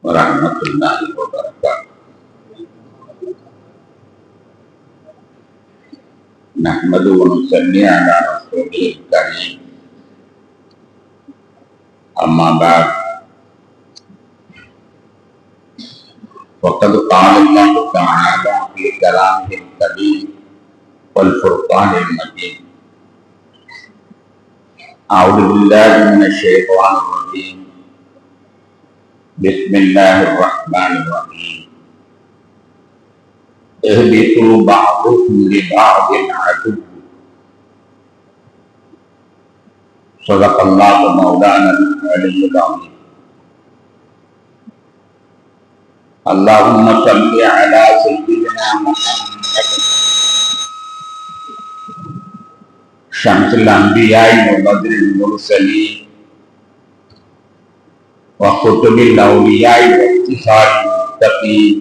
ورحمة الله وبركاته. نحمده ونصلي على رسوله الكريم. أما بعد، وقد قال الله تعالى في كلامه الكريم والفرقان المجيد: أعوذ بالله من الشيطان الرجيم. بسم الله الرحمن الرحيم. اهبطوا بعضكم لبعض عدو. صدق الله مولانا العلي العظيم. اللهم صل على سيدنا محمد شمس الأنبياء وبدر المرسلين وخاتم الأولياء واختصار المتقين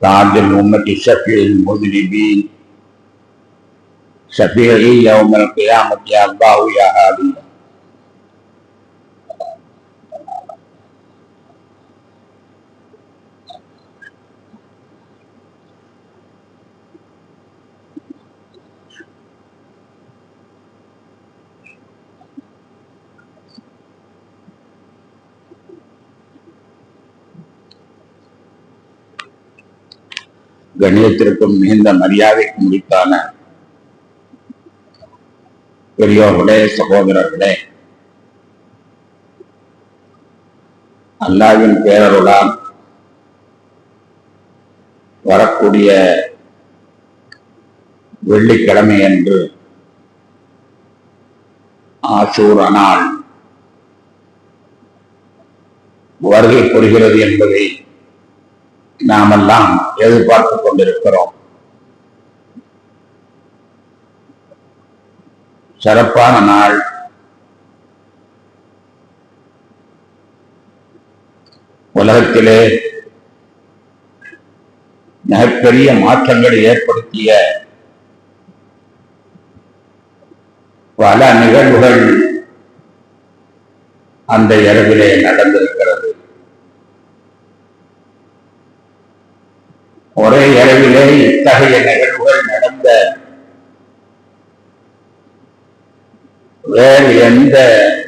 تاج الأمة شفيع المذنبين شفيعي يوم القيامة يا الله يا هادي. கணியத்திற்கும் மிகுந்த மரியாதைக்கும் முடித்தான பெரியோர்களே, சகோதரர்களே, அல்லாஹ்வின் பேரருளால் வரக்கூடிய வெள்ளிக்கிழமை அன்று ஆஷூரா நாள் வருகை புரிகிறது என்பதை நாமெல்லாம் எதிர்பார்த்துக் கொண்டிருக்கிறோம். சிறப்பான நாள். உலகத்திலே மிகப்பெரிய மாற்றங்களை ஏற்படுத்திய பல நிகழ்வுகள் அந்த இரவிலே நடந்திருக்கிறது. ஒரே இரவிலே இத்தகைய நிகழ்வுகள் நடந்த வேறு எந்த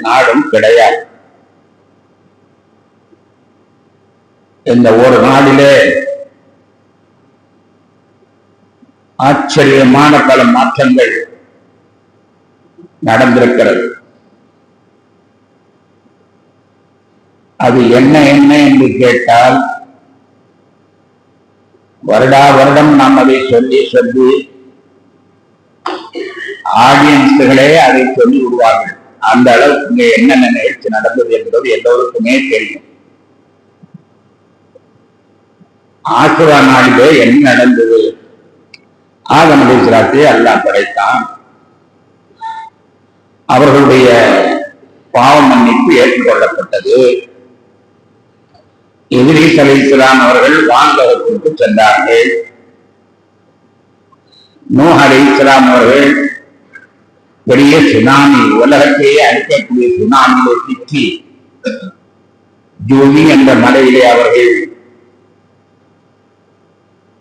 நாடும் கிடையாது. இந்த ஒரு நாளிலே ஆச்சரியமான பல மாற்றங்கள் நடந்திருக்கிறது. அது என்ன என்ன என்று கேட்டால், வருடா வருடம் நாம் அதை சொல்லி சொல்லி ஆடியன்ஸ்களே அதை சொல்லி விடுவார்கள். அந்த அளவுக்கு இங்கே என்னென்ன நிகழ்ச்சி நடந்தது என்பது எல்லோருக்குமே தெரியும். ஆஷூரா நாளிலே என்ன நடந்தது? ஆதம் அலைஹிஸ்ஸலாத்தை அல்லாஹ் படைத்தான். அவர்களுடைய பாவ மன்னிப்பு ஏற்றுக்கொள்ளப்பட்டது. இத்ரீஸ் அலைஹிஸ்ஸலாம் அவர்கள் வானலோகத்திற்கு சென்றார்கள். நூஹ் அலைஹிஸ்ஸலாம் அவர்கள் பெரிய சுனாமி, உலகத்தையே அழிக்கக்கூடிய சுனாமியிலே சிக்கி ஜூமி என்ற மலையிலே அவர்கள்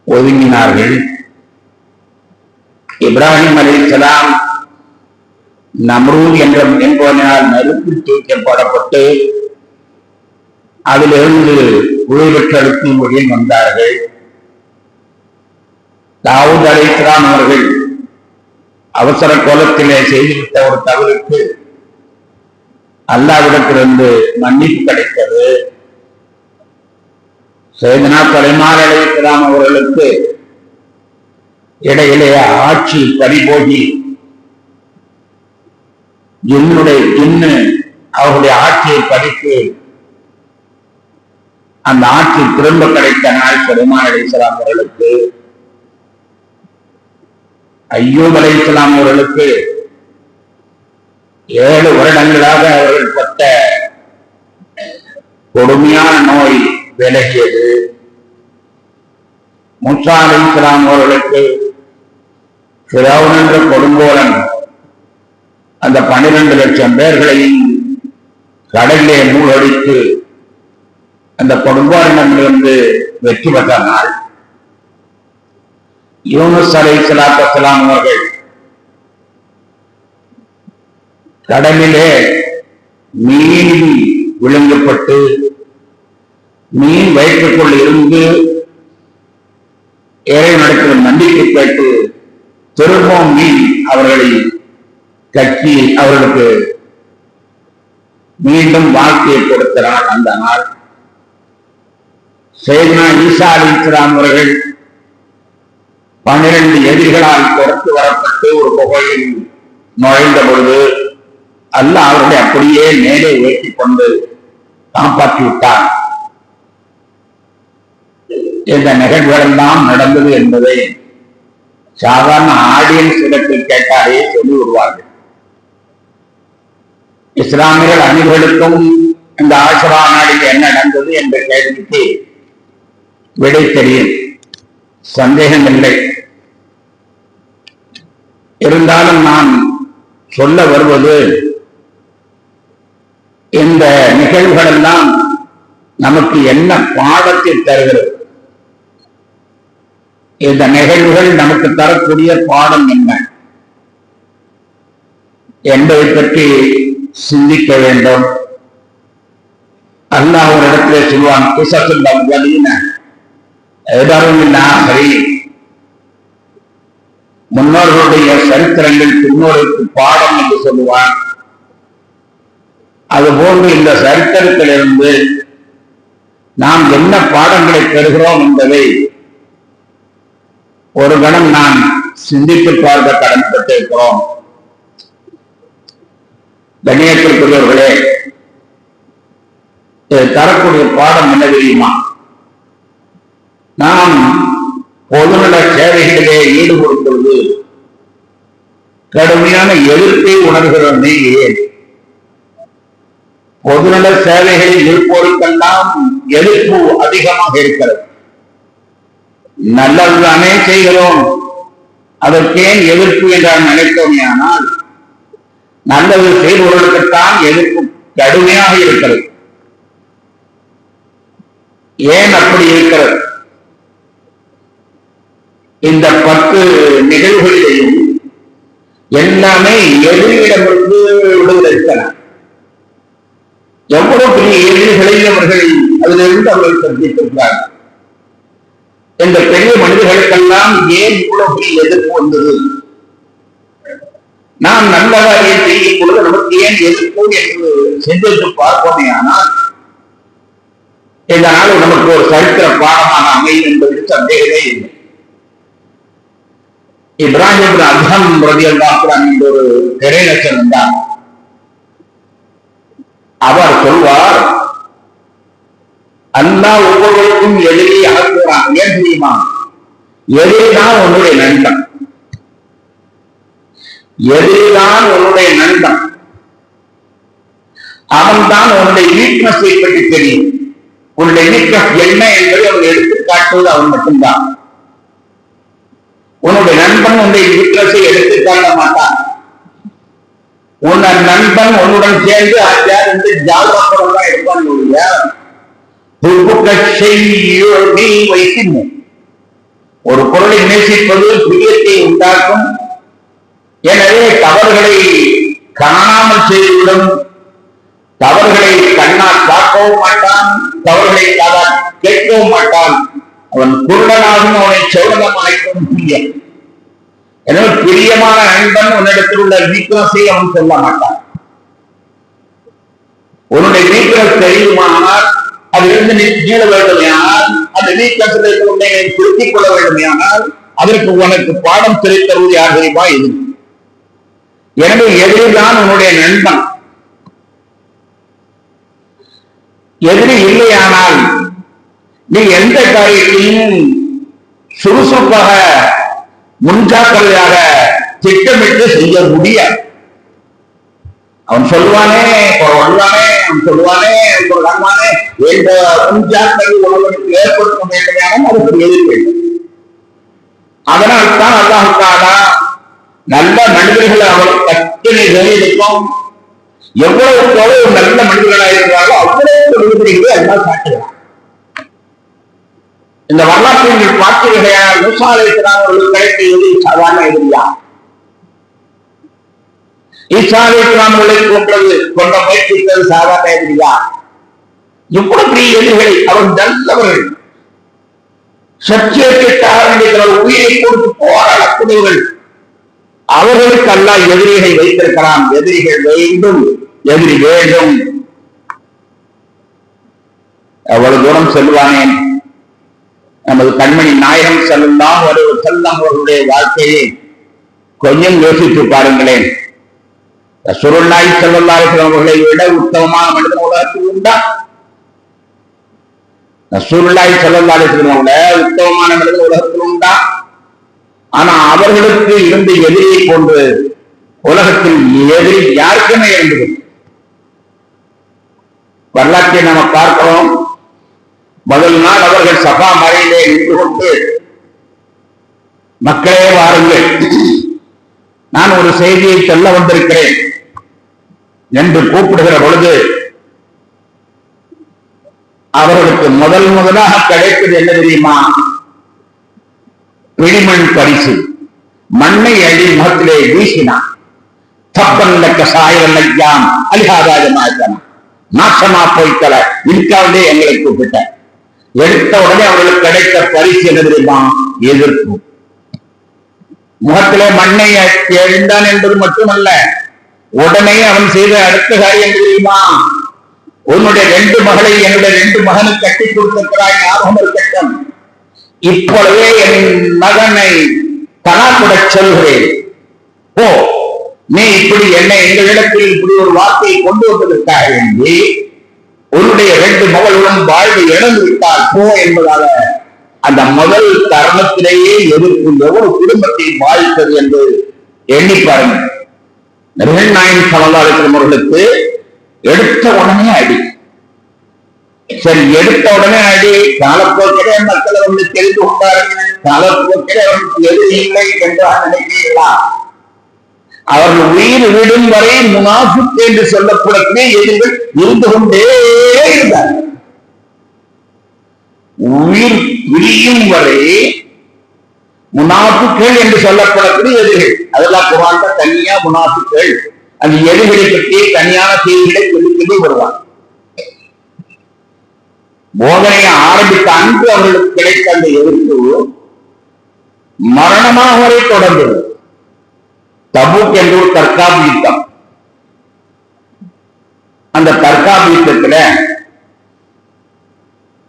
ஒதுங்கினார்கள். இப்ராஹிம் அலைஹிஸ்ஸலாம் நம்ரூத் என்பவனால் நெருப்பில் தூக்கப்படப்பட்டு அதிலிருந்து உயிர்பெற்றெடுத்து மொழியில் வந்தார்கள். தாவூத் அலைஹிஸ்ஸலாம் அவர்கள் அவசர கோலத்திலே செய்துவிட்ட ஒரு தவறுக்கு அல்லாஹ்விடத்திலிருந்து மன்னிப்பு கிடைத்தது. சையதுனா சுலைமான் அலைஹிஸ்ஸலாம் அவர்களுக்கு இடையிலே ஆட்சி பறிபோகி ஜின்னு அவர்களுடைய ஆட்சியை பறித்து அந்த ஆட்சி திரும்ப கிடைத்த நாள் சுலைமான் அலைஹிஸ்ஸலாம் அவர்களுக்கு. அய்யூப் அலைஹிஸ்ஸலாம் அவர்களுக்கு 7 வருடங்களாக அவர்கள் பட்ட கொடுமையான நோய் விலகியது. மூசா அலைஹிஸ்ஸலாம் அவர்களுக்கு ஃபிரௌன் என்ற கொடுங்கோலன் அந்த 12 லட்சம் பேர்களையும் கடலிலே மூழ்கடித்து அந்த கொடுங்கோரிடமிருந்து வெற்றி பெற்ற நாள் யூனுஸ் அலைஹிஸ்ஸலாத்து வஸ்ஸலாம் அவர்கள் கடலிலே மீன் விழுங்கப்பட்டு மீன் வயிற்றுக்குள் இருந்து இறைவனிடத்தில் நம்பிக்கை கேட்டு திரும்பவும் மீன் அவர்களை கட்டி அவர்களுக்கு மீண்டும் வாழ்க்கையை கொடுக்கிறார். அந்த நாள் சையதுனா ஈசா அலைஹிஸ்ஸலாம் அவர்கள் 12 எதிரிகளால் துரத்து வரப்பட்டு ஒரு குகையில் நுழைந்த பொழுது அல்லாஹ் அவர்களை அப்படியே மேலே ஏற்றிக் கொண்டு காப்பாற்றி விட்டார். இந்த நிகழ்வுகள் எல்லாம் நடந்தது என்பதை சாதாரண ஆடியன்ஸ் இடத்தில் கேட்டாலே சொல்லி விடுவார்கள். இஸ்லாமியர்கள் அனைவருக்கும் இந்த ஆஷுரா நாளில் என்ன நடந்தது என்ற கேள்விக்கு விடை தெரியும், சந்தேகம் இல்லை. இருந்தாலும் நான் சொல்ல வருவது, இந்த நிகழ்வுகள் எல்லாம் நமக்கு என்ன பாடத்தை தருகிறது, இந்த நிகழ்வுகள் நமக்கு தரக்கூடிய பாடம் என்ன என்பதை பற்றி சிந்திக்க வேண்டும். அல்லாஹ் ஒரு இடத்திலே சொல்வான், கிஸஸுல் அவ்வலீன இபருல் ஆகிரீன், முன்னோர்களுடைய சரித்திரங்கள் பின்னோருக்கு பாடம் என்று சொல்லுவான். அதுபோன்று இந்த சரித்திரத்திலிருந்து நாம் என்ன பாடங்களை பெறுகிறோம் என்பதை ஒரு கணம் நாம் சிந்தித்து பார்க்க கடன்பட்டிருக்கிறோம். கண்ணியத்திற்குரியவர்களே, தரக்கூடிய பாடம் என்ன தெரியுமா? நாம் பொதுநல சேவைகளிலே ஈடுபடும் பொழுது கடுமையான எதிர்ப்பை உணர்கிறோமே ஏன்? பொதுநல சேவைகளில் இருப்போருக்கெல்லாம் எதிர்ப்பு அதிகமாக இருக்கிறது. நல்லதுதானே செய்கிறோம், அதற்கேன் எதிர்ப்பு என்றால் நினைத்தோமே, ஆனால் நல்லது செய்பவர்களுக்குத்தான் எதிர்ப்பு கடுமையாக இருக்கிறது. ஏன் அப்படி இருக்கிறது? இந்த 10 நிகழ்வுகளிலேயும் எல்லாமே எதிரிடமிருந்து விடுதலைக்கலாம். எவ்வளவு பெரிய எதிரிகளையும் அவர்கள் அதிலிருந்து அவர்கள் சந்தித்திருக்கிறார்கள். இந்த பெரிய மனிதர்களுக்கெல்லாம் ஏன் இவ்வளவு பெரிய எதிர்ப்பு வந்தது? நாம் நல்ல காரியம் செய்யும் பொழுது நமக்கு ஏன் எதிர்ப்பு என்று சிந்தித்து பார்ப்போமே, ஆனால் இந்த நாள் நமக்கு ஒரு சரித்திர பாடமாக அமையும் என்பதற்கு சந்தேகமே இல்லை. இப்ராஹிம் அத்ஹம் ரலியல்லாஹு அன்ஹு என்ற ஒரு இறைநேசர் இருந்தார். அவர் சொல்வார், அல்லாஹ் ஒவ்வொருவருக்கும் எதிரியை அகற்றுவான். ஏன் தெரியுமா? எதிரிதான் உன்னுடைய நண்பன், எதிரிதான் உன்னுடைய நண்பன். அவன் தான் உன்னுடைய வீக்னஸை பற்றி தெரியும். உன்னுடைய வீக்னஸ் என்ன என்பதை அவன் எடுத்து காட்டுவது அவன் மட்டும்தான். உன்னுடைய நண்பன் உன்னுடைய வீக்னஸை எடுத்து காட்ட மாட்டான். உன் நண்பன் உன்னுடன் சேர்ந்து என்று ஜாகிரதையோட தான் இருப்பான். ஒரு பொருளை நேசிப்பது பிரியத்தை உண்டாக்கும். எனவே தவறுகளை காணாமல் செய்துவிடும். தவறுகளை கண்ணால் பார்க்கவும் மாட்டான், தவறுகளை காதால் கேட்கவும் மாட்டான். அவன் குருடனாகவும் அவனை செவ்வனமாய்க்கும் பிரியம். எனவே பிரியமான நண்பன் உன்னிடத்தில் உள்ள வீக்னஸை அவன் சொல்ல மாட்டான். உன்னுடைய வீக்னஸ் தெரியுமானால் அதிலிருந்து நீ கீழ வேண்டுமையானால், அந்த வீக்னஸில் உன்னை திருத்திக் கொள்ள வேண்டுமையானால் அதற்கு உனக்கு பாடம் தெரிவித்தருவது யார் தெரியுமா? இது. எனவே எதிரிதான் உன்னுடைய நண்பன். எதிரி இல்லையானால் நீ எந்த காரியத்தையும் சுறுசுறுப்பாக முன்ஜாக்கிரதையாக திட்டமிட்டு செய்ய முடியாது. அவன் சொல்லுவானே, அவன் சொல்லுவானே என்ற முன்ஜாக்கிரதை உலகத்துக்கு ஏற்படுத்த வேண்டுமானால் அதுக்கு எதிர் வேண்டும். அதனால்தான் அல்லாஹ் தஆலா நல்ல மனிதர்களை அவர் கட்டளை இருக்கும். எவ்வளவு நல்ல மனிதர்களாக இருக்கிறார்களோ அவ்வளவு விடுதலைகளை அல்லாஹ் காட்டுகிறார். இந்த வரலாற்றை பார்த்தீர்களால் மூசா அலைஹிஸ்ஸலாம் அவர்களுக்கு கிடைத்த எதிரி சாதாரண எதிரியா? ஈசா அலைஹிஸ்ஸலாம் அவர்களை கொண்ட முயற்சித்தது சாதாரண எதிரியா? எவ்வளவு பெரிய எதிரிகளை அவர் நல்லவர்கள், சத்தியத்திற்காக உயிரை கொடுத்து போராடக்கூடியவர்கள். அவர்களுக்கு அல்லாஹ் எதிரிகளை வைத்திருக்கிறான். எதிரிகள் வேண்டும், எதிரி வேண்டும். அவ்வளவு தூரம் செல்வானேன் நமது கண்மணி நாயகம் ஸல்லல்லாஹு அலைஹி வஸல்லம் அவர்களுடைய வாழ்க்கையை கொஞ்சம் யோசித்து பாருங்களேன். ரசூலுல்லாஹி ஸல்லல்லாஹு அலைஹி வஸல்லம் அவர்களை விட உத்தமமான மனிதன் உலகத்தில் உண்டா? ரசூலுல்லாஹி ஸல்லல்லாஹு அலைஹி வஸல்லம் அவர்களை உத்தமமான மனிதன் உலகத்தில் உண்டா? ஆனா அவர்களுக்கு இருந்த எதிரியை போன்று உலகத்தில் எதிரி யாருக்குமே இருந்தது. வரலாற்றை நாம பார்க்கிறோம். முதல் நாள் அவர்கள் சபா மலையிலே நின்று கொண்டு, மக்களே வாருங்கள், நான் ஒரு செய்தியை சொல்ல வந்திருக்கிறேன் என்று கூப்பிடுகிற பொழுது அவர்களுக்கு முதலாக கிடைப்பது என்ன தெரியுமா? பிடிமண் பரிசு. மண்ணை அடி முகத்திலே வீசினான். தப்பல்ல கசாயம் அலிஹாதாஜமாய்த்தான், நாசமா போய்த்தல, இதுக்காகவே எங்களை கூப்பிட்ட. எடுத்த உடனே அவர்களுக்கு கிடைத்த பரிசு என்ன தெரியுமா? எதிர்ப்பு. முகத்திலே மண்ணை எழுந்தான் என்பது மட்டுமல்ல, உடனே அவன் செய்த அடுத்த காரியம் தெரியுமா? உன்னுடைய 2 மகளை என்னுடைய 2 மகனுக்கு கட்டி கொடுத்திருக்கிறாய், ஞாபகம் இருக்கட்டும். இப்பொழுதே என் மகனை தலாக்குட சொல்கிறேன். ஓ, நீ இப்படி என்னை எங்களிடத்தில் இப்படி ஒரு வார்த்தையை கொண்டு வந்ததற்காக வேண்டி உன்னுடைய 2 மகளுடன் வாழ்வை இழந்து விட்டால் போ என்பதாக அந்த முதல் தருணத்திலேயே எதிர்க்கும் ஒரு குடும்பத்தை பாதித்தது என்று எண்ணி பாருங்கள். நபிகள் நாயகம் ஸல்லல்லாஹு அலைஹி வஸல்லம் அவர்களுக்கு எடுத்த உடனே அடி. சரி, எடுத்த உடனே அடி. காலப்போக்கிலே மக்கள் வந்து தெரிந்து கொண்டார்கள். காலப்போக்கிலே அவர்களுக்கு எதிரி இல்லை என்று நினைக்கிறீர்களா? அவர்கள் உயிர் விடும் வரை முனாஃபிக் என்று சொல்லப்படக்கூடிய எதிரிகள் இருந்து கொண்டே இருந்தார். உயிர் விரியும் வரை முனாஃபிக்கள் என்று சொல்லப்படக்கூடிய எதிரிகள், அதெல்லாம் குர்ஆன்ல தனியா முனாஃபிக்கள், அந்த எதிரிகளை பற்றி தனியான செய்திகளை சொல்லி வருவார். போதனையை ஆரம்பித்த அன்று அவர்களுக்கு கிடைத்த அந்த எதிர்ப்பு மரணமாக வரை தொடர்ந்தது. தபூக் என்ற ஒரு தற்காப்பு யுத்தம். அந்த தற்காப்பு யுத்தத்துல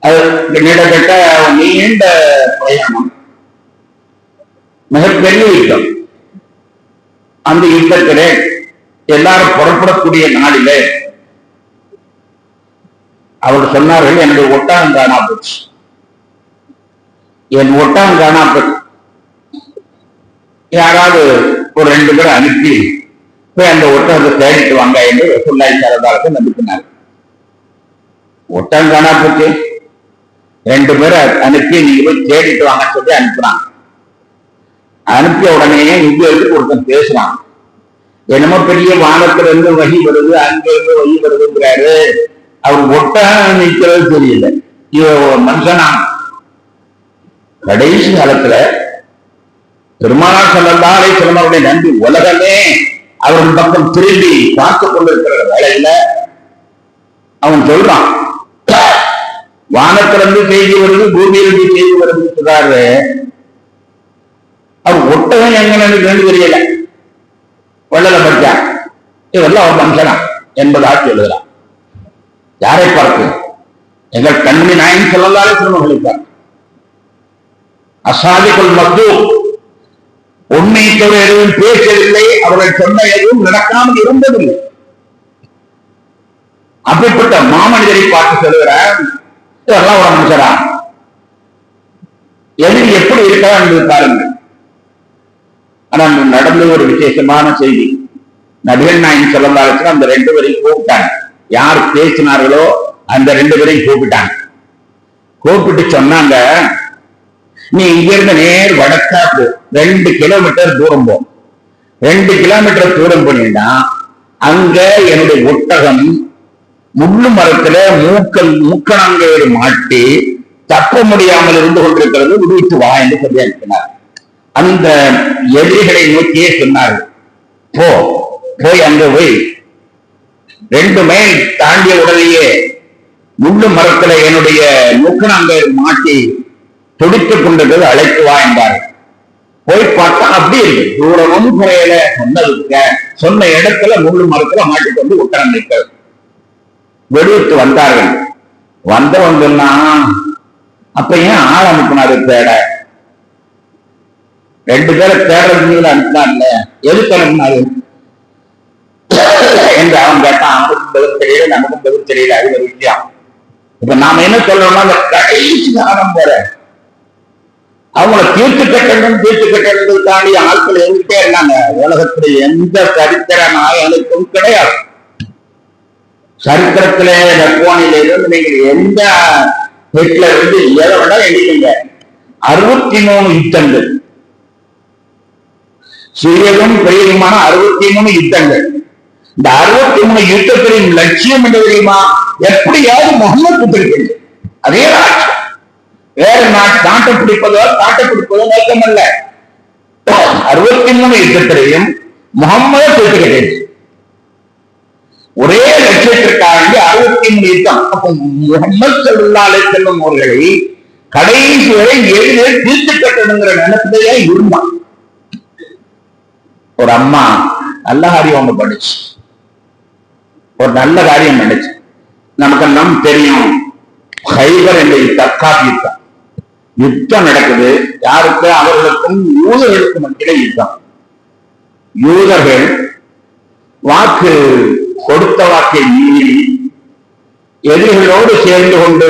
அது கிட்டத்தட்ட நீண்ட பிரயாணம், மிகப்பெரிய யுத்தம். அந்த யுத்தத்திலே எல்லாரும் புறப்படக்கூடிய நாளிலே அவர் சொன்னார்கள், என்னுடைய ஒட்டகம் காணா போச்சு, என் ஒட்டகம் காணா போச்சு. யாராவது ஒரு 2 பேரை அனுப்பி போய் அந்த ஒட்டகத்தை தேடிட்டு வாங்க என்று ரசூலுல்லாஹி ஸல்லல்லாஹு அலைஹி வஸல்லம் அனுப்பினார். ஒட்டகம் காணா போச்சு, 2 பேரை அனுப்பி நீங்க போய் தேடிட்டு வாங்க சொல்லி அனுப்புறாங்க. அனுப்பிய உடனே இங்க இருந்து ஒருத்தன் பேசுறான். என்னமோ பெரிய வானத்துல இருந்து வகி வருது, அங்க இருந்து வகி வருதுங்கிறாரு. அவர் ஒட்டகம் நிற்கிறது தெரியல. மனுஷனா கடைசி காலத்துல பெருமானார் ஸல்லல்லாஹு அலைஹி வஸல்லம் அவருடைய நன்றி உலகமே அவர்கள் பக்கம் திரும்பி பார்த்துக் கொண்டிருக்கிற வேளையில அவன் சொல்றான், வானத்திலிருந்து செய்தி வருது, பூமியிலிருந்து செய்தி வருது சொல்றாரு. அவர் ஒட்டகம் எங்கன்னு தெரியல, வள்ளல படிச்சான். இதெல்லாம் அவர் மனுஷனா என்பதாக சொல்லுகிறார். யாரை பார்த்து? எங்கள் கண்மணி நாயகம் ஸல்லல்லாஹு அலைஹி வஸல்லம் அவர்களை பார்த்து. அஸ்ஸாதிகுல் மஸ்தூக், உண்மை தவிர எதுவும் பேசவில்லை, அவர்கள் சொன்ன எதுவும் நடக்காமல் இருந்ததில்லை. அப்படிப்பட்ட மாமனிதரை பார்த்து சொல்லுகிறார், இதெல்லாம் ஒரு மனுஷரா? எதிரி எப்படி இருக்கா என்பது பாருங்கள். ஆனால் நடந்த ஒரு விசேஷமான செய்தி. நபிகள் நாயகம் ஸல்லல்லாஹு அலைஹி வஸல்லம் அந்த 2 பேரையும் கூப்பிட்டாங்க. யார் பேசினார்களோ அந்த 2 பேரையும் கூப்பிட்டாங்க. கூப்பிட்டு சொன்னாங்க, நீ இங்கிருந்து நேர் வடக்கா போ, 2 கிலோமீட்டர் தூரம் போ. 2 கிலோமீட்டர் தூரம் போனீங்கன்னா அங்க என்னுடைய ஒட்டகம் முள்ளு மரத்துல மூக்கணாங்கயிறு மாட்டி தப்ப முடியாமல் இருந்து கொண்டிருக்கிறது, விடுவித்து வா என்று சொல்லி அனுப்பினார். அந்த எதிரிகளை நோக்கியே சொன்னார்கள், போய் அங்க போய் 2 மைல் தாண்டிய உடனேயே முள்ளு மரத்துல என்னுடைய நுக்கணங்க மாட்டி துடித்துக் கொண்டிருக்கிறது, அழைத்து வா என்றார்கள். போய் பார்த்தா அப்படி இருக்கு, தூரமும் குறையில, சொன்ன இடத்துல முள்ளு மரத்துல மாட்டிக்கொண்டு உத்தரம் நிற்கிறது. விடுவித்து வந்தார்கள். வந்தவங்கன்னா அப்ப ஏன் ஆள் அனுப்பினாரு தேட? 2 பேரை தேடுறது அனுப்பினார்ல, எதுக்கு அனுப்பினாரு என்று அவன் கேட்டான். அவனுக்கும் பதில் தெரியல, நமக்கும் பதில் தெரியல. அது ஒரு விஷயம். இப்ப நாம என்ன சொல்றோம்னா, அந்த கடைசி காலம் போற அவங்கள தீர்த்து கட்டணும் தாண்டி ஆட்கள் இருந்துட்டே இருந்தாங்க. உலகத்துல எந்த சரித்திர நாயகனுக்கும் கிடையாது. சரித்திரத்திலே நட்போனில இருந்து நீங்கள் எந்த ஹிட்லர் இருந்து எதை விட எண்ணிக்கீங்க, 63 யுத்தங்கள், சிறியதும் பெரியதுமான 63 யுத்தங்கள். இந்த 63 யுத்தத்தின் லட்சியம் என்ன தெரியுமா? எப்படியாவது முகமது பிடிக்கிறது. அதே ஆட்சி, வேற நாட்டை பிடிப்பதோ நோக்கம் அல்ல. 63 யுத்தத்திலையும் முகம்மது பிடிக்கிறது. ஒரே லட்சியத்திற்காக 63 யுத்தம். முகமது ஸல்லல்லாஹு அலைஹி வஸல்லம் அவர்களை கடைசி வரை எதிரே தீர்த்து கட்டணுங்கிற நினைப்பதையே இருந்தான். ஒரு அம்மா நல்ல காரியம் ஒண்ணு பண்ணுச்சு, ஒரு நல்ல காரியம் பண்ணுச்சு. நமக்கெல்லாம் தெரியும், ஹைபர் என்ற தற்காப்பு யுத்தம் நடக்குது. யாருக்கு? அவர்களுக்கும் யூதர்களுக்கும் மத்தியிலே யுத்தம். யூதர்கள் வாக்கு கொடுத்த வாக்கை மீறி எதிரிகளோடு சேர்ந்து கொண்டு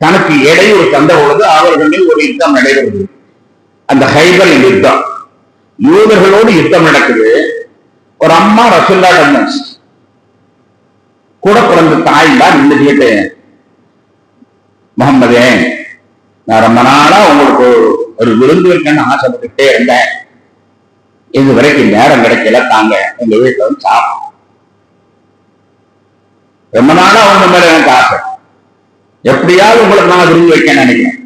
தனக்கு இடையூறு தந்த பொழுது அவர்களில் ஒரு யுத்தம் நடைபெறுது. அந்த ஹைபர் யுத்தம், யூதர்களோடு யுத்தம் நடக்குது. ஒரு அம்மா ரசூலுல்லாஹ் கூட பிறந்த தாய் தான் நின்றுட்டு, முகம்மதே, நான் ரொம்ப நாளா உங்களுக்கு ஒரு விருந்து இருக்கேன்னு ஆசைப்பட்டுட்டே இருந்தேன், இது வரைக்கும் நேரம் கிடைக்கல, தாங்க எங்க வீட்டுல வந்து சாப்பிடும். ரொம்ப நாளா அவங்க மேல எனக்கு ஆசை, எப்படியாவது உங்களுக்கு நான் விருந்து வைக்க நினைக்கிறேன்.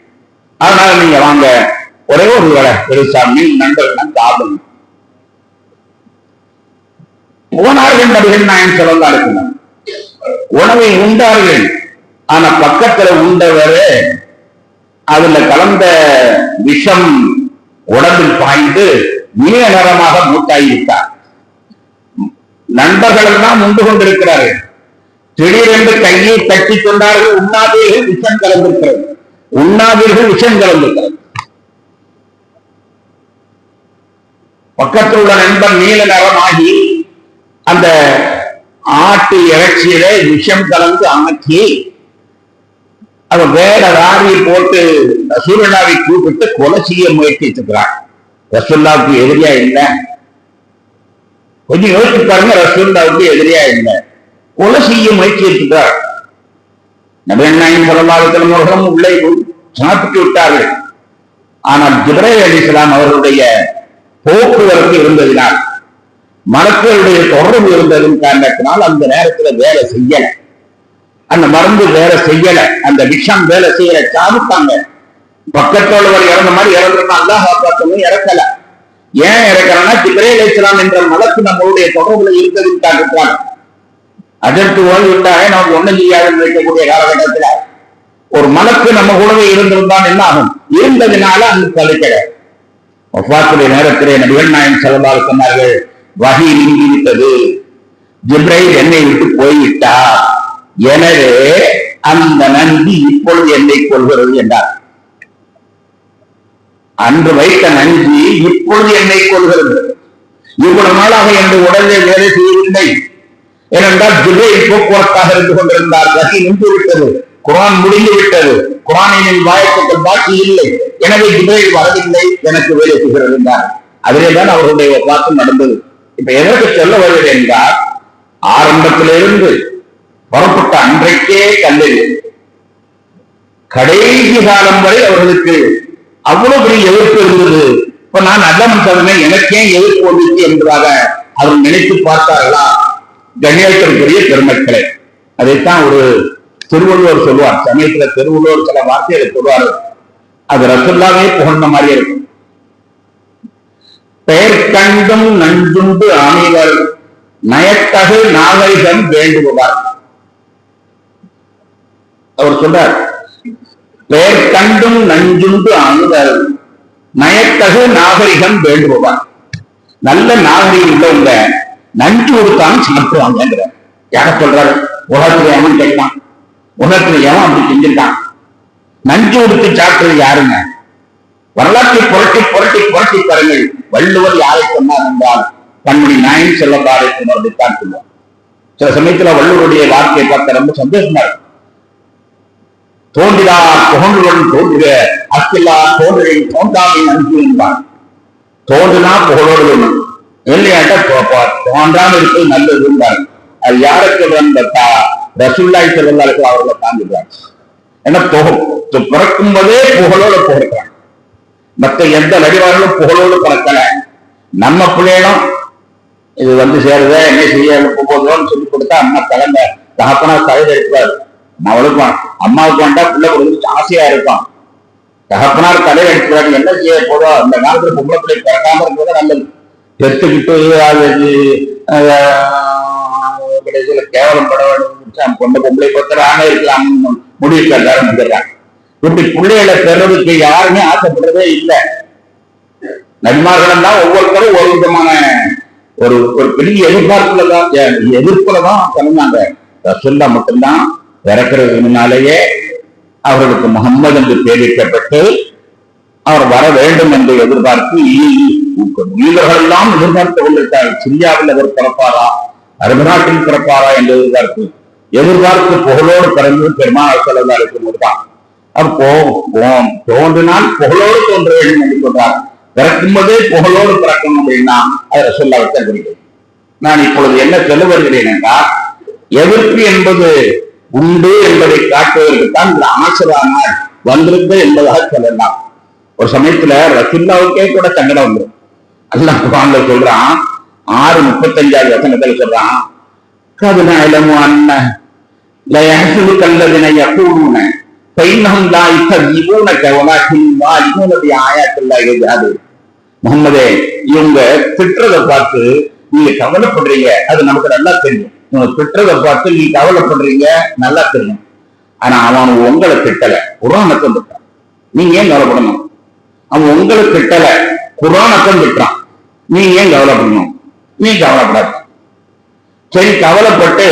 அதனால நீங்க வாங்க, ஒரே ஒரு வேலை பெருசாமி நண்பர்கள் சாப்பிடுங்க. போனார்கள் நபிகள் நாயகம் ஸல்லல்லாஹு அலைஹி வஸல்லம். உணவை உண்டார்கள். ஆனா பக்கத்துல உண்டவரு அதுல கலந்த விஷம் உடம்பில் பாய்ந்து நீல நிறமாக மூட்டாயிருக்கார். நண்பர்கள் எல்லாம் உண்டு கொண்டிருக்கிறார்கள். திடீரென்று கையை தட்டி கொண்டார்கள். உண்ணாதீர்கள், விஷம் கலந்திருக்கிறது. உண்ணாதீர்கள், விஷம் கலந்திருக்கிறது. பக்கத்தில் உள்ள நண்பர் நீல நிறமாகி அந்த ஆட்டு இறைச்சியிலே விஷம் கலந்து ஆக்கி அவன் வேற ராரியை போட்டு ரசூலுல்லாஹ்வை கூப்பிட்டு கொலை செய்ய முயற்சித்துக்கிறான். ரசூலுல்லாஹ்வுக்கு எதிரியா இல்லை, கொஞ்சம் யோசிச்சு பாருங்க, ரசூலுல்லாஹ்வுக்கு எதிரியா இல்லை, கொலை செய்ய முயற்சித்துக்கிறார். நபிகள் நாயகம் ஸல்லல்லாஹு அலைஹி வஸல்லம் அவர்களும் உள்ளே சாப்பிட்டு விட்டார்கள். ஆனால் ஜிப்ரீல் அலைஹிஸ்ஸலாம் அவர்களுடைய போக்குவரத்து இருந்ததினால், மலக்குகளுடைய தொடர்பு இருந்ததும் காரணத்தினால் அந்த நேரத்தில் வேலை செய்யல, அந்த மருந்து வேலை செய்யல, அந்த விஷம் வேலை செய்யல, சாப்பிட்டாங்க. பக்கத்தோடு இறந்த மாதிரி இறந்துருந்தா அல்லாஹ் காப்பாற்றணும், இறக்கல. ஏன் இறக்கலன்னா, ஜிப்ரீல் அலைஹிஸ்ஸலாம் என்ற மலக்கு நம்மளுடைய தொடர்புல இருந்ததும் காட்டுறாங்க. அதற்கு ஓய்வு விட்டாக நமக்கு ஒண்ணும் செய்யாதுன்னு இருக்கக்கூடிய காலகட்டத்தில் ஒரு மலக்கு நம்ம கூடவே இருந்திருந்தான் என்ன ஆகும்? இருந்ததுனால அந்த தலைக்கடை வஃபாத்துடைய நேரத்திலே நபிகள் நாயகம் ஸல்லல்லாஹு அலைஹி வஸல்லம் சொன்னார்கள், வஹி நீங்கிவிட்டது, ஜிப்ரீல் என்னை விட்டு போய்விட்டார், எனவே அந்த நன்றி இப்பொழுது என்னை கொள்கிறது என்றார். அன்று வைத்த நன்றி இப்பொழுது என்னை கொள்கிறது. இவ்வளவு நாளாக என்ற உடலை வேலை செய்யவில்லை. ஏனென்றால் ஜிப்ரீல் போக்குவரத்தாக இருந்து கொண்டிருந்தார். வஹி நின்று விட்டது, குர்ஆன் முடிந்து விட்டது, குர்ஆனின் வாயத்துக்கள் பாக்கி இல்லை, எனவே ஜிப்ரீல் வரவில்லை, எனக்கு வேலை செய்கிறது என்றார். அதிலேதான் அவர்களுடைய வஃபாத்து நடந்தது. இப்ப எதற்கு சொல்ல வருவது என்றால், ஆரம்பத்திலிருந்து புறப்பட்ட அன்றைக்கே கல்லறி கடைசி காலம் வரை அவர்களுக்கு அவ்வளவு பெரிய எதிர்ப்பு இருந்தது. இப்ப நான் நல்ல மனுஷனே, எனக்கே எதிர்ப்பு வந்துச்சு என்பதாக அவர்கள் நினைத்து பார்த்தார்களா? கண்ணியத்திற்குரிய பெருமக்களே, அதைத்தான் ஒரு திருவள்ளுவர் சொல்லுவார், சமயத்துல திருவள்ளுவர் சில வார்த்தைகளை சொல்லுவாரு, அது ரசூலுல்லாஹ்வே புகழ்ந்த மாதிரி இருக்கும். பெயர் கண்டும் நஞ்சுண்டு ஆணிவர் நயத்தகு நாகரிகம் வேண்டுவார். அவர் சொல்றார், பெயர் கண்டும் நஞ்சுண்டு ஆணிவர் நயத்தகு நாகரிகம் வேண்டுவார். நல்ல நாகரிகம் உள்ளவங்க நஞ்சு கொடுத்தாலும் சாப்பிடுவாங்க. யார சொல்றாரு? உலகத்துல எவன் கேட்கான்? உலகத்துல எவன் அப்படி செஞ்சிருக்கான்? நஞ்சு கொடுத்து சாப்பிட்டது யாருங்க? வரலாற்றை புரட்டி புரட்டி புரட்டி பாருங்கள். வள்ளுவர் யாரை சொன்னார் என்றால் கண்மணி நாயன் செல்லப்பாறை தான் சொல்லுவார். சில சமயத்துல வள்ளுவருடைய வார்த்தையை பார்த்த ரொம்ப சந்தோஷமா இருக்கும். தோன்றிலா புகழுடன் தோன்றுக அக்கில்லா தோன்றின் தோன்றாமை நன்றி என்பான். தோன்றுனா புகழோடு வேணும், இல்லையாட்ட தோன்றாமல் இருப்பது நல்லது இருந்தாங்க. அது யாருக்கு ரசூலுல்லாஹி ஸல்லல்லாஹு அலைஹி வஸல்லம் அவர்களை தாண்டிடுறாங்க. ஏன்னா பிறக்கும் போதே புகழோடு பிறக்கிறாங்க. மற்ற எந்த நடிகர்களும் புகழோடு பிறக்கல. நம்ம பிள்ளைகளும் இது சேருத என்ன செய்ய போதோன்னு சொல்லி கொடுத்தா அம்மா கலந்த தகப்பனா கழுத இருப்பாரு. அவளுக்கும் அம்மாவுக்கு வேண்டா பிள்ளை கொடுத்து ஆசையா இருப்பான். தகப்பனார் தலையை எடுக்கிறாரு, என்ன செய்ய போதோ அந்த காலத்துல பொம்பளை பிள்ளை பிறக்காம இருக்கிறது நல்லது. பெற்றுக்கிட்டு கடைசியில கேவலம் பட வேண்டும், பொம்பளை பத்திராக இருக்கலாம் முடிவுக்கு எல்லாரும் வந்துடுறாங்க. இப்படி பிள்ளைகளை பெறதுக்கு யாருமே ஆசைப்படுறதே இல்லை. நபிமார்கள் தான் ஒவ்வொருத்தரும் ஒரு விதமான ஒரு பெரிய எதிர்ப்புலதான் சொன்னாங்க. ரசூலுல்லாஹ் மட்டும்தான் பிறக்கிறதுக்கு முன்னாலேயே அவர்களுக்கு முகம்மது என்று பெயரிட்டப்பட்டு அவர் வர வேண்டும் என்று எதிர்பார்த்து யூதர்கள் எல்லாம் எதிர்பார்த்து கொண்டிருக்கார்கள். சிரியாவில் அவர் பிறப்பாரா, அரபு நாட்டில் பிறப்பாரா என்று எதிர்பார்த்து புகழோடு பிறந்து பெருமானார் ஸல்லல்லாஹு அலைஹி வஸல்லம் தான். அப்போ தோன்றினால் புகழோடு தோன்ற வேண்டும் என்று சொல்றார். பிறக்கும் போதே புகழோடு பிறக்கணும் அப்படின்னா அதை ரசூலுல்லாஹ் குறிக்கிறது. நான் இப்பொழுது என்ன சொல்ல வருகிறேன் என்றால், எதிர்ப்பு என்பது உண்டு என்பதை காட்டுவதற்குத்தான் இந்த ஆசிரானால் வந்திருக்கு என்பதாக சொல்லலாம். ஒரு சமயத்துல ரசூலுல்லாஹ்வுக்கே கூட சங்கடம் வந்துடும். அல்லாஹ் குர்ஆன்ல சொல்றான், 6:35 வசனத்துல சொல்றான், கதுனலமு அன்ன லயஹ்சுபு கல்லதின யகூலுன ஃபைன்னஹும் லா யுகذிபூனக வலாகின் வாலிமூன பிஆயாத்தில்லாஹி யஜஹதூன். முஹம்மதே, இவங்க திட்டுறதை பார்த்து நீங்க கவலைப்படுறீங்க, அது நமக்கு நல்லா தெரியும். இவங்க திட்டுறதை பார்த்து நீங்க கவலைப்படுறீங்க, நல்லா தெரியும். ஆனா அவன் உங்களை திட்டல, குர்ஆனை திட்டான். நீங்க ஏன் கவலைப்படணும்? அவன் உங்களை திட்டல, குர்ஆனை திட்டான். நீங்க ஏன் கவலைப்படணும்? நீ கவலைப்படாது. சரி, கவலைப்பட்டு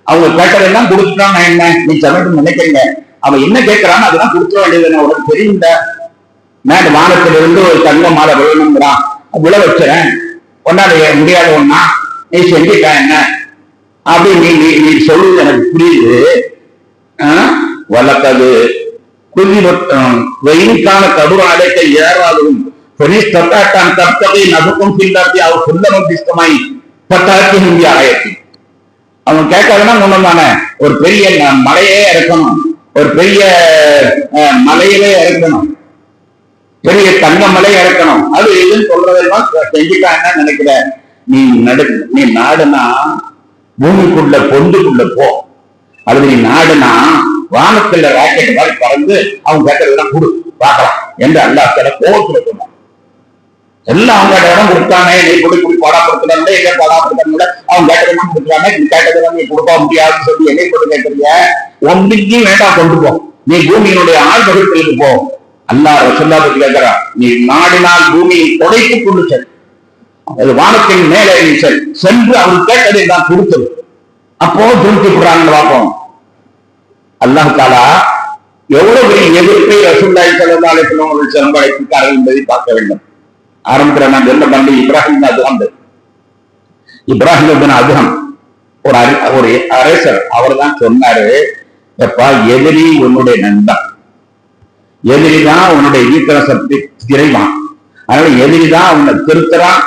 அவங்க கேட்டதெல்லாம் கொடுத்துட்டான் என்ன நீ சமைச்சு நினைக்கிறீங்க. அவன் என்ன கேட்கிறான்னு அதெல்லாம் கொடுக்க வேண்டியது உனக்கு தெரியுங்க. மேல வானத்திலிருந்து ஒரு தங்க மாலை விழணுங்கிறான், விழ வச்சுறேன், ஒன்னால முடியாத ஒன்னா நீ செஞ்சுட்டா என்ன அப்படின்னு நீ சொல்லுவது எனக்கு புரியுது. வளர்த்தது வெயிலுக்கான கபூர் அடைக்க ஏறாதும் தொட்டாட்டான் தத்தகை நதுக்கும் பின்னாடி அவர் சொல்லணும் திஷ்டமாய் பத்தாக்கி இந்திய ஆயத்தி. அவன் கேட்காதுன்னா முன்னமான ஒரு பெரிய மலையே இறக்கணும், ஒரு பெரிய மலையிலே இறக்கணும், பெரிய தங்க மலை இறக்கணும், அது எதுன்னு சொல்றதெல்லாம் செஞ்சுட்டா என்ன நினைக்கிற? நீ நாடுனா பூமிக்குள்ள பொந்துக்குள்ள போ, அல்லது நீ நாடுனா வானத்துல ராக்கெட் மாதிரி பறந்து அவங்க கேட்டதெல்லாம் கொடு பார்க்கலாம் என்று அல்லாஹ் தஆலா கோவத்துல சொன்னான். எல்லாம் அவங்க இடம் கொடுத்தானே, நீ குடி பாடாப்படுத்துறாங்க, எங்க பாடாப்படுத்தாங்க, அவங்க கேட்டதெல்லாம் கொடுக்குறாங்க, நீ கேட்டதெல்லாம் நீ கொடுக்க முடியாதுன்னு சொல்லி என்னை கொண்டு கேட்கறீங்க. ஒன்றைக்கும் வேண்டாம், கொண்டு போ, நீ பூமியினுடைய ஆழ்வகுப்பிற்கு போ. அல்லாஹ் ரசூலுல்லாஹ் கேட்கிறான், நீ நாடினால் பூமியை தொடைத்து கொண்டு செல், அது வானத்தின் மேலே நீ சென்று அவன் கேட்டதை நான் கொடுத்தது. அப்போ திருப்தி போடுறாங்க பார்ப்போம். அல்லாஹ் தஆலா எவ்வளவு பெரிய எதிர்ப்பை ரசூலுல்லாஹி ஸல்லல்லாஹு அலைஹி வஸல்லம் அவர்கள் சம்பாதித்தார்கள் என்பதை பார்க்க வேண்டும். ஆரம்பத்துல நான் சொல்ல பண்ணி இப்ராஹிம் அதுகம் ஒரு அரசர், அவர் தான் சொன்னாரு, எப்பா எதிரி உன்னுடைய நண்பன், எதிரிதான் உன்னுடைய வீட்டில சக்தி திரைவான், அதனால எதிரிதான் உன்னை திருத்துறான்,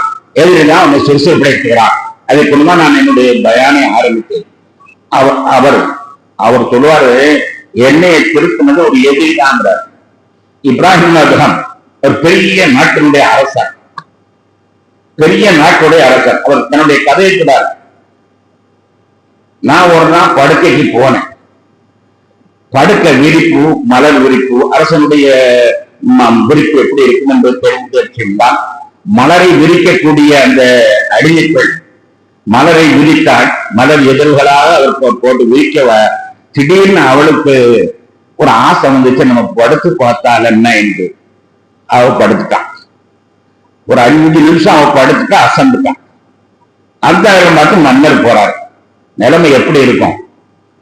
எதிரிதான் உன்னை சிறுசுப்படுத்துகிறான். அதை கொண்டுதான் நான் என்னுடைய பயானை ஆரம்பித்தேன். அவர் சொல்லுவாரு, என்னையை திருத்தினது ஒரு எதிரிதான்றார். இப்ராஹிம் அதுகம் ஒரு பெரிய நாட்டினுடைய அரசர், பெரிய நாட்டுடைய அரசர். அவர் தன்னுடைய கதையை சொல்றார், நான் ஒரு நாள் படுக்கைக்கு போனேன், படுக்க விரிப்பு, மலர் விரிப்பு, அரசனுடைய விரிப்பு எப்படி இருக்கும் என்பது தெரிந்தால் மலரை விரிக்கக்கூடிய அந்த அடிமைகள் மலரை விரித்தாள். மலர் எதிர்களாக அவருக்கு போட்டு விரிக்க திடீர்னு அவளுக்கு ஒரு ஆசை வந்துச்சு, நம்ம படுத்து பார்த்தால் என்ன என்று அவ படுத்துட்டான். ஒரு 5 நிமிஷம் அவ படுத்துட்டா, அசந்துட்டான். அந்த பார்த்து மன்னர் போறார். நிலைமை எப்படி இருக்கும்?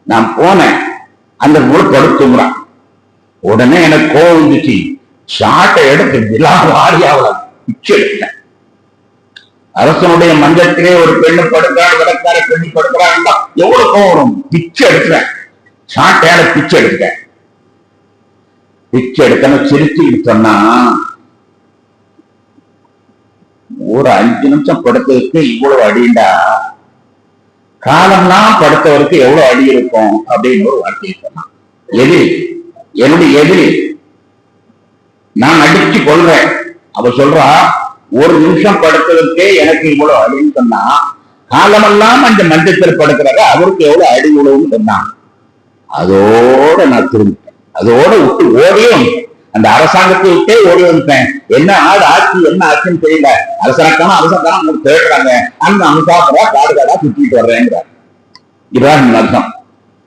நான் போனேன், அந்த படுத்துங்கிறான். உடனே எனக்கு கோவம் வந்துச்சு. ஷாட்டை எடுத்து விழா வாரி அவளை பிச்சு எடுத்தேன். அரசனுடைய மஞ்சத்திலே ஒரு பெண்ணு படுக்கிறாள், விளக்கார பெண்ணு படுக்கிறாங்க, எவ்வளவு கோவம். பிச்சு எடுக்கிறேன், ஷாட்டையால பிச்சு எடுத்தேன். பிச்சு எடுக்கணும் சிரிச்சுக்கிட்டு சொன்னா, ஒரு 5 நிமிஷம் படுத்ததுக்கு இவ்வளவு அடிண்டா, காலம்லாம் படுத்தவருக்கு எவ்வளவு அடி இருக்கும் அப்படின்னு ஒரு வார்த்தையை சொன்னான். எதிரி, என்னுடைய எதிரி, நான் அடிச்சு கொள்றேன். அவ சொல்றா, 1 நிமிஷம் படுத்ததுக்கே எனக்கு இவ்வளவு அடின்னு சொன்னா, காலமெல்லாம் அந்த மஞ்சத்தில் படுக்கிறாரு, அவருக்கு எவ்வளவு அடி உழவுன்னு சொன்னான். அதோட நான் திரும்பிட்டேன், அதோட விட்டு ஓடியும் அந்த அரசாங்கத்தை விட்டே ஓடி வந்துட்டேன். என்ன ஆடு ஆட்சி, என்ன ஆட்சின்னு தெரியல. அரசாங்கம் அவங்க தேடுறாங்க, அந்த அனுசாரா காடு காடா சுத்திட்டு வர்றேங்கிறார். இதான் அர்த்தம்.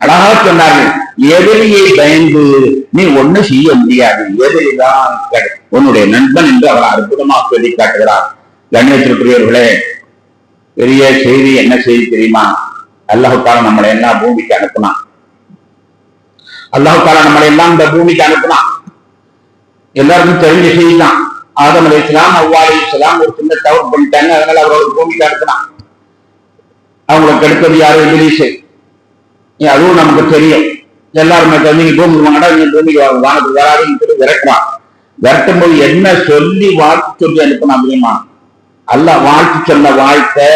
அழகா சொன்னார்கள், எதிரியை பயந்து நீ ஒண்ணு செய்ய முடியாது, எதிரிதான் உன்னுடைய நண்பன் என்று அவர் அற்புதமாக சொல்லி காட்டுகிறார். கண்ணியத்திற்குரியவர்களே, பெரிய செய்தி என்ன செய்தி தெரியுமா? அல்லாஹ்வுத்தாலா நம்மளை எல்லாம் பூமிக்கு அனுப்பினான். அல்லாஹ்வுத்தாலா நம்மளை எல்லாம் இந்த பூமிக்கு அனுப்பினான். எல்லாருக்கும் தெரிஞ்ச செய்தி தான். ஆதம் அலைஹிஸ்ஸலாம், ஹவ்வா அலைஹிஸ்ஸலாம் ஒரு சின்ன தவறு பண்ணிட்டாங்க, அதனால அவரோட பூமிக்கு அனுப்பினான். அவங்களுக்கு எடுத்தது யாரும் இபிலீஸ். அதுவும் நமக்கு தெரியும். எல்லாருமே நீங்க பூமிக்கு வாங்கடா, நீங்க பூமிக்கு வானத்துக்கு வராதுன்னு சொல்லி விரட்டுறான். விரட்டும் போது என்ன சொல்லி வாழ்த்து சொல்லி அனுப்பினா தெரியுமா? அல்லாஹ் வாழ்த்து சொன்ன வாழ்த்தை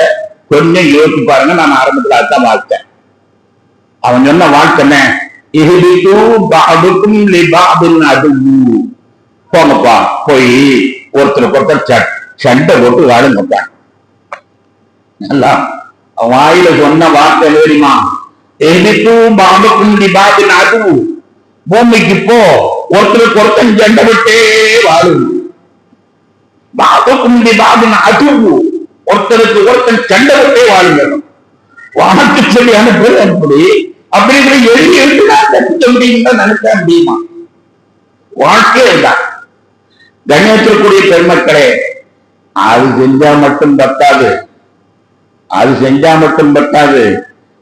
கொஞ்சம் யோசிச்சு பாருங்க. நான் ஆரம்பத்தில் அதுதான் வாழ்த்தேன். அவன் சொன்ன வாழ்த்து என்ன? போங்கப்பா, போய் ஒருத்தருக்கு ஒருத்தர் சண்டை போட்டு வாழுங்கப்பா. நல்லா வாயில சொன்ன வார்த்தை தெரியுமா? பூமிக்கு போ, ஒருத்தருக்கு ஒருத்தன் சண்டை விட்டே வாழும். ஒருத்தருக்கு ஒருத்தன் சண்டை விட்டே வாழுங்க. வானத்து சொல்லி அனுப்புறது அப்படி அப்படிங்கிற எழுதி எழுதுதான் நினைக்க முடியுமா? வாழ்க்கையே தான். கண்ணியத்திற்குரிய பெருமக்களே, அது செஞ்சா மட்டும் பத்தாது, அது செஞ்சா மட்டும் பத்தாது,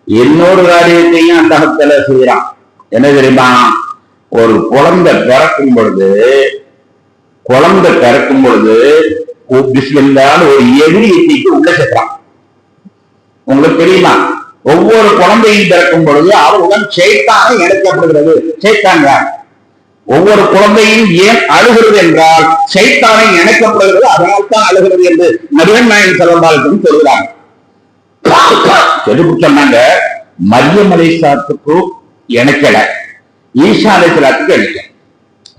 இன்னொரு காரியத்தையும் அந்த இடத்துல செய்யறான். என்ன தெரியுமா? ஒரு குழந்தை பிறக்கும் பொழுது ஒரு எதிரியை உள்ள சேர்க்கிறான். உங்களுக்கு தெரியுமா? ஒவ்வொரு குழந்தையும் பிறக்கும் பொழுது அவருடன் சைத்தானை இணைக்கப்படுகிறது. சைத்தான் யார்? ஒவ்வொரு குழந்தையும் ஏன் அழுகிறது என்றால் சைத்தானை இணைக்கப்படுகிறது, அதனால் தான் அழுகிறது என்று நபிகள் நாயகம் ஸல்லல்லாஹு அலைஹி வஸல்லம் சொல்கிறாங்க. சொன்னாங்க, மரியம் அலைஹிஸ்ஸலாத்துக்கு இணைக்கல, ஈசா அலைஹிஸ்ஸலாத்துக்கு இணைக்கல,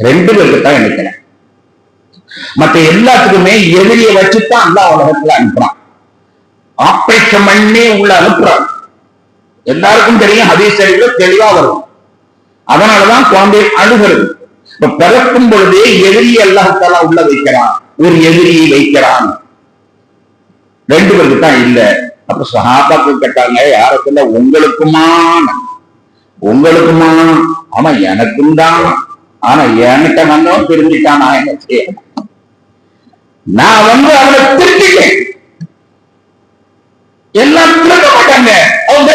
2 பேருக்கு தான் இணைக்கல. மற்ற எல்லாத்துக்குமே எதிரியை வச்சுதான் அல்லாஹ் உலகத்துல அனுப்புறான். ஆபரேஷன் பண்ணி உள்ள அனுப்புறான். எல்லாருக்கும் தெரியும், ஹதீஸ் தெளிவா வரும். அதனாலதான் குழந்தை அழுகிறது. இப்ப பிறக்கும் பொழுதே எதிரியை அல்லாஹ் தஆலா உள்ள வைக்கிறான், ஒரு எதிரியை வைக்கிறான். 2 பேருக்கு தான் இல்ல. அப்ப சஹாபாக்கள் கேட்டாங்க, யாரத்துல உங்களுக்குமா? ஆமா எனக்கும் தான். ஆனா என்கிட்ட வந்தவன் திரும்பிட்டான், நான் என்ன செய்ய? நான் அவனை திருப்பிட்டேன். எல்லாம் திரும்ப மாட்டாங்க, அவங்க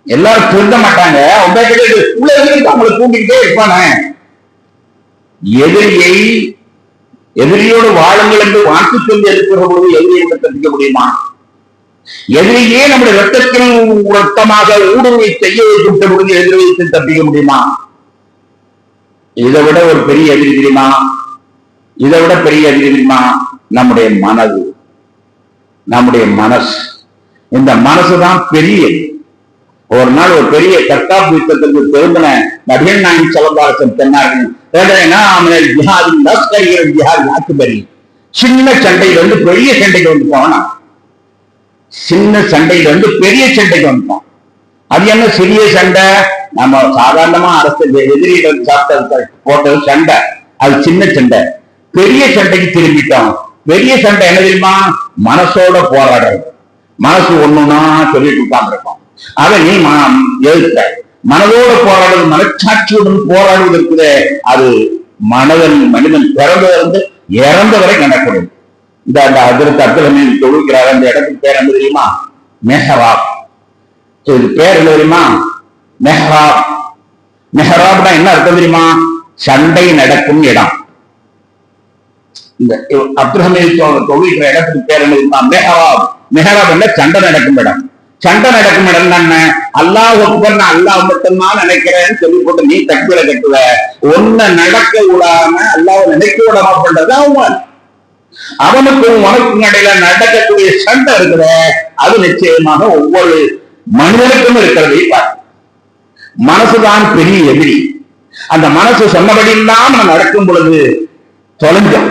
எல்லாரும் திருந்த மாட்டாங்க. உள்ள அவங்களை தூண்டிக்கிட்டே இருப்பானே. எதிரியோடு வாழுங்கள் என்று வாழ்த்து சொல்லி இருக்கிற பொழுது எதிரியை தப்பிக்க முடியுமா? எதிரியே நம்முடைய ரத்தத்தில் ரத்தமாக ஊடுருவை செய்ய வைக்கின்ற பொழுது எதிரியை தப்பிக்க முடியுமா? இதை விட ஒரு பெரிய எதிரி தெரியுமா? நம்முடைய மனது, நம்முடைய மனசு. இந்த மனசுதான் பெரிய. ஒரு நாள் ஒரு பெரிய தற்காப்பு யுத்தத்திற்கு திரும்பின நபிகள் நாயகம் ஸல்லல்லாஹு அலைஹி வஸல்லம் சொன்னார்கள், சின்ன சண்டையிலிருந்து பெரிய சண்டைக்கு வந்துட்டோம். சின்ன சண்டையிலிருந்து பெரிய சண்டைக்கு வந்துட்டோம். அது என்ன சிறிய சண்டை? நம்ம சாதாரணமா அரசு எதிரிகள் சாப்பிட்டது போட்டது சண்டை, அது சின்ன சண்டை. பெரிய சண்டைக்கு திரும்பிட்டோம். பெரிய சண்டை என்ன தெரியுமா? மனசோட போராடுறது. மனசு ஒண்ணுன்னா சொல்லிட்டு உட்கார்ந்துருக்கோம். அதை நீ எழுத்த மனதோட போராடுவது, மனச்சாட்சியுடன் போராடுவது இருக்குதே, அது மனிதன் பிறந்ததிலிருந்து இறந்த வரை நடக்கணும். இந்த அதற்கு அப்துல் தொழுகிறார். அந்த இடத்துக்கு பேர் என்ன தெரியுமா? மெஹராப். இது பேர் என்ன தெரியுமா? மெஹராப். மெஹராப்னா என்ன அர்த்தம் தெரியுமா? சண்டை நடக்கும் இடம். இந்த அப்துல் ஹமீத் தொழுகிற இடத்துக்கு பேர் என்ன தெரியுமா? மெஹராப். மெஹராப் என்ன? சண்டை நடக்கும் இடம். சண்டை நடக்கும் இடம் என்ன? அல்லாஹ் அக்பர், நான் அல்லாஹ் மட்டும்தான் நினைக்கிறேன்னு சொல்லி போட்டு நீ தக்பீர கட்டுவ. ஒன்ன நடக்க விடாம அல்லாஹ் நினைக்க விடாம பண்றது அவன். அவனுக்கும் உனக்கும் இடையில நடக்கக்கூடிய சண்டை இருக்கிற, அது நிச்சயமாக ஒவ்வொரு மனிதனுக்கும் இருக்கிறதை பார்க்க. மனசுதான் பெரிய எதிரி. அந்த மனசு சொன்னபடி இல்லாம நடக்கும் பொழுது தொலைஞ்சோம்.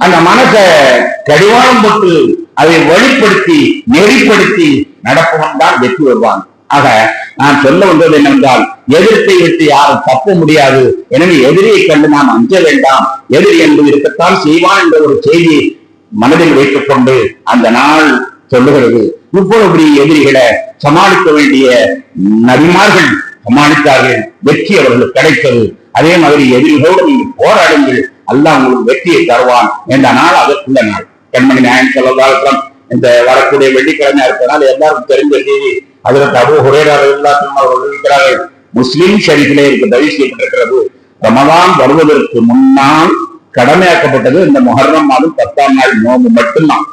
அந்த மனசை கடிவாளம் போட்டு அதை வழிப்படுத்தி நெறிப்படுத்தி நடப்பவன் தான் வெற்றி வருவான். ஆக நான் சொல்ல வந்தது என்னவென்றால், எதிர்த்தை விட்டு யாரும் தப்ப முடியாது. எனவே எதிரியை கண்டு நாம் அஞ்ச வேண்டாம். எதிரி என்பது இருக்கத்தான் செய்வான் என்ற ஒரு செய்தியை மனதில் வைத்துக் கொண்டு அந்த நாள் சொல்லுகிறது. இப்பொழுது எதிரிகளை சமாளிக்க வேண்டிய நபிமார்கள் சமாளித்தார்கள். வெற்றி அவர்களுக்கு கிடைத்தது. அதே மாதிரி எதிரிகளோடு நீங்கள் போராடுங்கள், அல்லாஹ் உங்களுக்கு வெற்றியை தருவான் என்ற நாள் அதற்குள்ள நாள். கண்மணி நாயகம் ஸல்லல்லாஹு அலைஹி வஸல்லம் இந்த வரக்கூடிய வெள்ளிக்கிழமை இருக்கிறனால எல்லாருக்கும் தெரிஞ்ச செய்தி. அதில் அபூ ஹுரைரா ரலியல்லாஹு அன்ஹு அவர்கள் அறிவிக்கிறார்கள், முஸ்லிம் ஷரீஃபிலே பதிவு செய்யப்பட்டிருக்கிறது, ரமலான் வருவதற்கு முன்னால் கடமையாக்கப்பட்டது இந்த முஹர்ரம் மாதம் 10ஆம் நாள் நோன்பு மட்டும்தான்.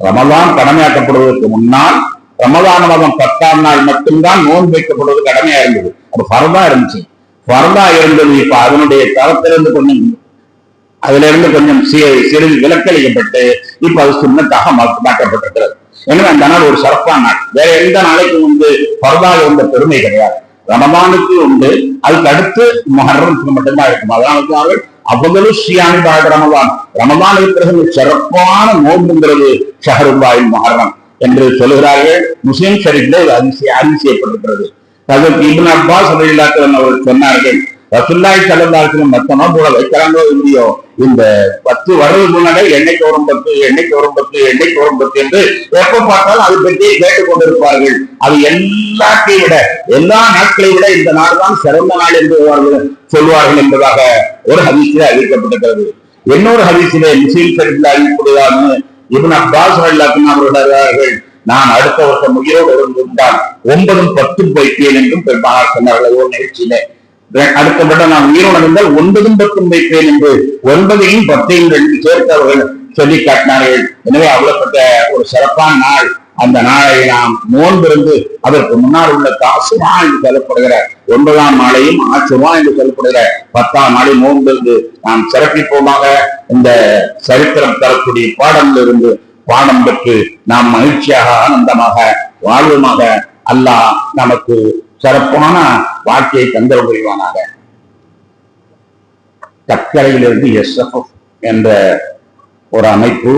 ரமலான் கடமையாக்கப்படுவதற்கு முன்னால் ரமலான் மாதம் 10ஆம் நாள் மட்டும்தான் நோன்பு வைக்கப்படுவது கடமையா இருந்தது. அது ஃபர்தா இருந்துச்சு. ஃபர்தா இருந்தது. இப்ப அதனுடைய தரத்திலிருந்து கொஞ்சம் சிறிது விலக்களிக்கப்பட்டு இப்ப அது சுன்னத்தாக மாற்றப்பட்டிருக்கிறது. எனவே அந்த நாள் ஒரு சிறப்பான நாள். வேற எந்த நாளைக்கும் ஃபர்தா இருந்த பெருமை கிடையாது. ரமலானுக்கு உண்டு, அதுக்கு அடுத்து முஹர்ரம்க்கு மட்டும்தான் இருக்கும். அதனால அவ்வளவு சியானி பாக ரமலான், ரமலானுக்கு பிறகு சிறப்பான நோன்புங்கிறது ஷஹருல்லாஹில் முஹர்ரம் என்று சொல்லுகிறார்கள். முஸ்லிம் ஷரீஃபிலே அறிவு செய்யப்பட்டிருக்கிறது. அதற்கு இப்னு அப்பாஸ் ரலியல்லாஹு அன்ஹு அவர்கள் சொன்னார்கள், ரசூலுல்லாஹி ஸல்லல்லாஹு அலைஹி வஸல்லம் மத்தமா போல வைக்கிறாங்களோ இல்லையோ, இந்த 10 வருடத்துக்கு முன்னாடி எண்ணெய்க்கு வரும் 10 எண்ணெய்க்கு வரும் 10 எண்ணெய்க்கு வரும் 10 என்று எப்ப பார்த்தாலும் அதை பற்றி கேட்டுக் கொண்டிருப்பார்கள். அது எல்லாத்தையும் விட, எல்லா நாட்களை விட இந்த நாள் தான் சிறந்த நாள் என்று சொல்வார்கள் என்பதாக ஒரு ஹதீஸிலே அறிவிக்கப்பட்டிருக்கிறது. இன்னொரு ஹதீஸிலே முஸ்லிம் ஷரீஃபில் அறிவிக்கப்படுவதாக இப்னு அப்பாஸ் ரலியல்லாஹு அன்ஹு அவர்கள், நான் அடுத்த வருஷம் உயிரோடு இருந்தால் 9ம் 10ம் வைப்பேன் என்றும் பெருமானார் சொன்னார்கள் ஒரு நிகழ்ச்சியிலே. அடுத்தபட்ட நான் உயிரோடு இருந்தால் 9ம் 10ம் வைப்பேன் என்று 9ஐயும் 10ஐயும் சேர்த்து அவர்கள் சொல்லி காட்டினார்கள். எனவே அவ்வளவுப்பட்ட ஒரு சிறப்பான நாள். அந்த நாளை நாம் நோன்பிருந்து அதற்கு முன்னால் உள்ள தாசுவா என்று சொல்லப்படுகிற 9ஆம் நாளையும் ஆசுவா என்று சொல்லப்படுகிற 10ஆம் நாளை நோன்பிருந்து நாம் சிறப்பிப்போமாக. இந்த சரித்திரம் தரக்கூடிய பாடமிலிருந்து பாடம் பெற்று நாம் மகிழ்ச்சியாக ஆனந்தமாக வாழ்வுமாக அல்லாஹ் நமக்கு சிறப்பான வாழ்க்கையை தந்தர புரிவானாக. தக்கரையிலிருந்து எஸ்எஃப்எஃப் என்ற ஒரு அமைப்பு